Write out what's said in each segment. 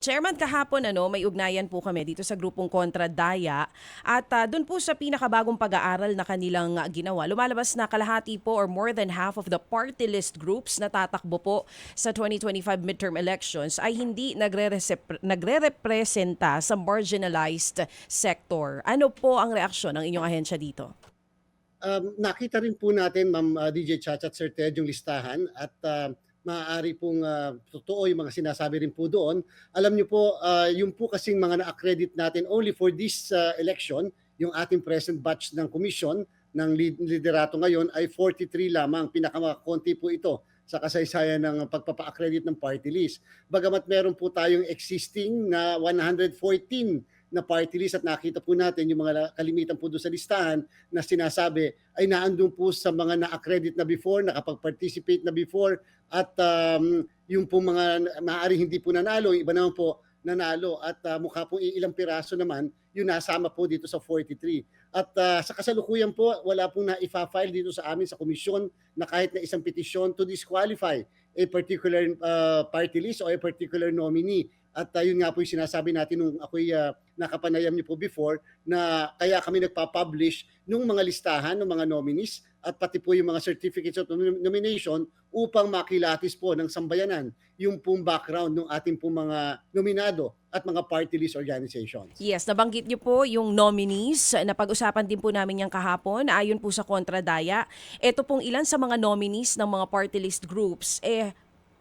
Chairman, kahapon may ugnayan po kami dito sa grupong Kontra Daya at doon po sa pinakabagong pag-aaral na kanilang ginawa, lumalabas na kalahati po or more than half of the party list groups na tatakbo po sa 2025 midterm elections ay hindi nagre-representa sa marginalized sector. Ano po ang reaksyon ng inyong ahensya dito? Nakita rin po natin, Ma'am DJ Chacha at Sir Ted, yung listahan at maaari pong totoo yung mga sinasabi rin po doon. Alam niyo po, yung po kasing mga na-accredit natin only for this election, yung ating present batch ng commission ng liderato ngayon ay 43 lamang. Pinakakonti po ito sa kasaysayan ng pagpapa-accredit ng party list. Bagamat meron po tayong existing na 114 na party list at nakita po natin yung mga kalimitan po doon sa listahan na sinasabi ay naandun po sa mga na-accredit na before, nakapag-participate na before at yung po mga maaaring hindi po nanalo, iba naman po nanalo at mukha po ilang piraso naman yung nasama po dito sa 43. At sa kasalukuyan po, wala pong na-file dito sa amin sa komisyon na kahit na isang petisyon to disqualify a particular party list o a particular nominee. At yun nga po yung sinasabi natin nung ako'y nakapanayam niyo po before na kaya kami nagpa-publish nung mga listahan ng mga nominees at pati po yung mga certificates of nomination upang makilatis po ng sambayanan yung pong background ng ating pong mga nominado at mga party list organizations. Yes, nabanggit niyo po yung nominees. Napag-usapan din po namin yan kahapon. Ayon po sa Kontra Daya, ito pong ilan sa mga nominees ng mga party list groups,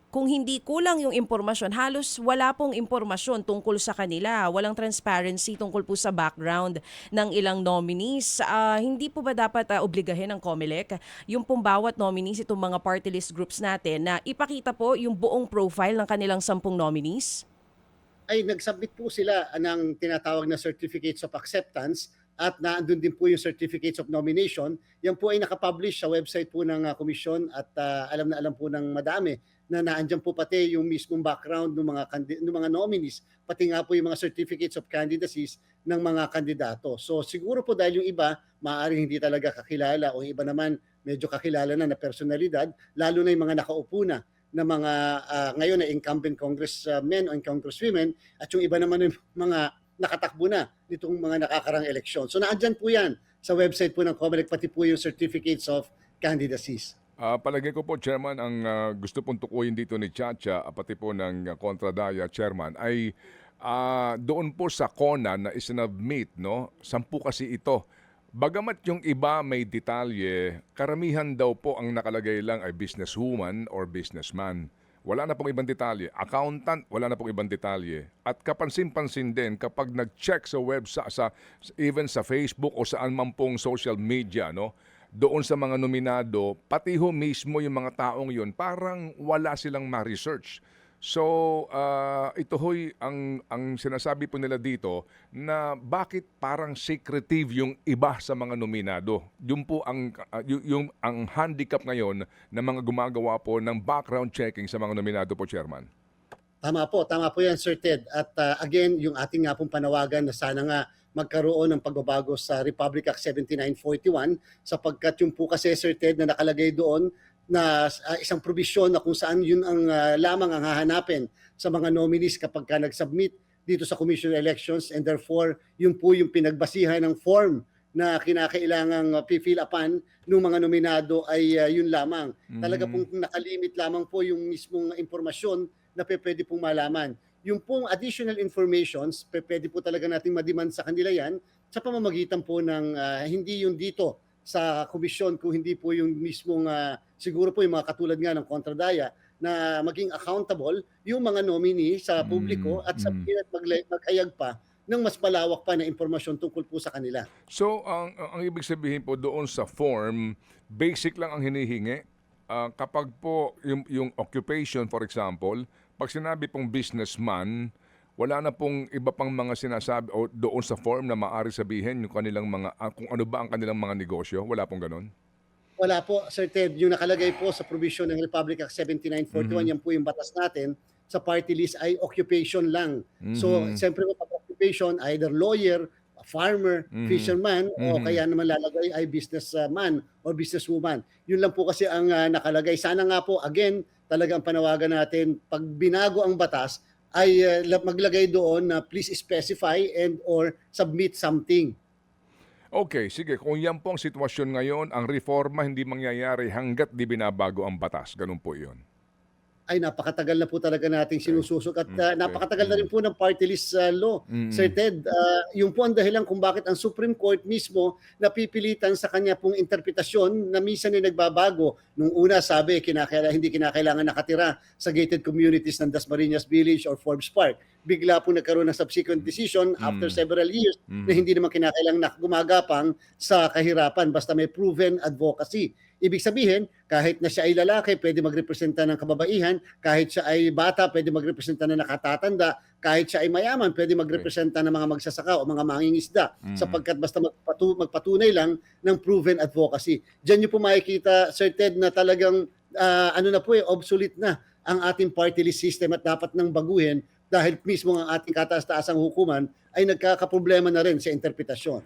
kung hindi kulang yung impormasyon, halos wala pong impormasyon tungkol sa kanila. Walang transparency tungkol po sa background ng ilang nominees. Hindi po ba dapat obligahin ng COMELEC yung pong bawat nominees, itong mga party list groups natin, na ipakita po yung buong profile ng kanilang 10 nominees? Ay nag-submit po sila ng tinatawag na certificates of acceptance at naandun din po yung certificates of nomination. Yan po ay nakapublish sa website po ng komisyon at alam na alam po ng madami na naandyan po pati yung mismong background ng mga nominees, pati nga po yung mga certificates of candidacies ng mga kandidato. So siguro po dahil yung iba maaaring hindi talaga kakilala o yung iba naman medyo kakilala na personalidad, lalo na yung mga nakaupo na mga ngayon na incumbent congressmen o congresswomen at yung iba naman yung mga nakatakbo na nitong mga nakakarang eleksyon. So naandyan po yan sa website po ng COMELEC pati po yung certificates of candidacies. Palagay ko po, Chairman, ang gusto pong tukuyin dito ni Chacha, pati po ng Kontra Daya, Chairman, ay doon po sa CONA na isinabmit, no? 10 kasi ito. Bagamat yung iba may detalye, karamihan daw po ang nakalagay lang ay businesswoman or businessman. Wala na pong ibang detalye. Accountant, wala na pong ibang detalye. At kapansin-pansin din kapag nag-check sa website, even sa Facebook o saan man pong social media, no? Doon sa mga nominado, pati ho mismo yung mga taong yun, parang wala silang ma-research. So, ito ho'y ang sinasabi po nila dito na bakit parang secretive yung iba sa mga nominado. Yun po ang handicap ngayon ng mga gumagawa po ng background checking sa mga nominado po, Chairman. Tama po yan Sir Ted. At again, yung ating nga pong panawagan na sana nga magkaroon ng pagbabago sa Republic Act 7941 sapagkat yung po kasi Sir Ted na nakalagay doon na isang probisyon na kung saan yun ang lamang ang hahanapin sa mga nominees kapag ka nag-submit dito sa Commission on Elections and therefore yun po yung pinagbasihan ng form na kinakailangang fill upan ng mga nominado ay yun lamang. Talaga pong nakalimit lamang po yung mismong impormasyon na pwede pong malaman. Yung pong additional informations, pwede po talaga nating mademand sa kanila yan sa pamamagitan po ng hindi yung dito sa komisyon kung hindi po yung mismong siguro po yung mga katulad nga ng Kontradaya na maging accountable yung mga nominee sa publiko at sabihin at maghayag pa ng mas malawak pa na impormasyon tungkol po sa kanila. So, ang ibig sabihin po doon sa form, basic lang ang hinihingi. Kapag po yung occupation, for example, pag sinabi pong businessman, wala na pong iba pang mga sinasabi o doon sa form na maaari sabihin yung kanilang mga, kung ano ba ang kanilang mga negosyo. Wala pong ganun. Wala po, Sir Ted. Yung nakalagay po sa provision ng Republic Act 7941, yan po yung batas natin sa party list ay occupation lang. So, siyempre pag occupation, either lawyer, farmer, fisherman, o kaya naman lalagay ay businessman or businesswoman. Yun lang po kasi ang nakalagay. Sana nga po, again, talagang panawagan natin, pag binago ang batas, ay maglagay doon na please specify and or submit something. Okay, sige. Kung yan po ang sitwasyon ngayon, ang reforma hindi mangyayari hanggat di binabago ang batas. Ganun po yun. Ay napakatagal na po talaga nating sinususok at Okay. napakatagal na rin po ng party list law. Sir Ted, yung po ang dahilan kung bakit ang Supreme Court mismo napipilitan sa kanya pong interpretasyon na minsan ay nagbabago. Nung una sabi hindi kinakailangan nakatira sa gated communities ng Dasmariñas Village or Forbes Park. Bigla po nagkaroon ng subsequent decision after several years na hindi naman kinakailangan gumagapang sa kahirapan basta may proven advocacy. Ibig sabihin, kahit na siya ay lalaki, pwede magrepresenta ng kababaihan, kahit siya ay bata, pwede magrepresenta ng nakatatanda, kahit siya ay mayaman, pwede magrepresenta ng mga magsasaka o mga mangingisda, sapagkat basta magpatunay lang ng proven advocacy. Diyan niyo po makikita, Sir Ted, na talagang obsolete na ang ating party list system at dapat nang baguhin dahil mismo ang ating kataas-taasang hukuman ay nagkakaproblema na rin sa interpretasyon.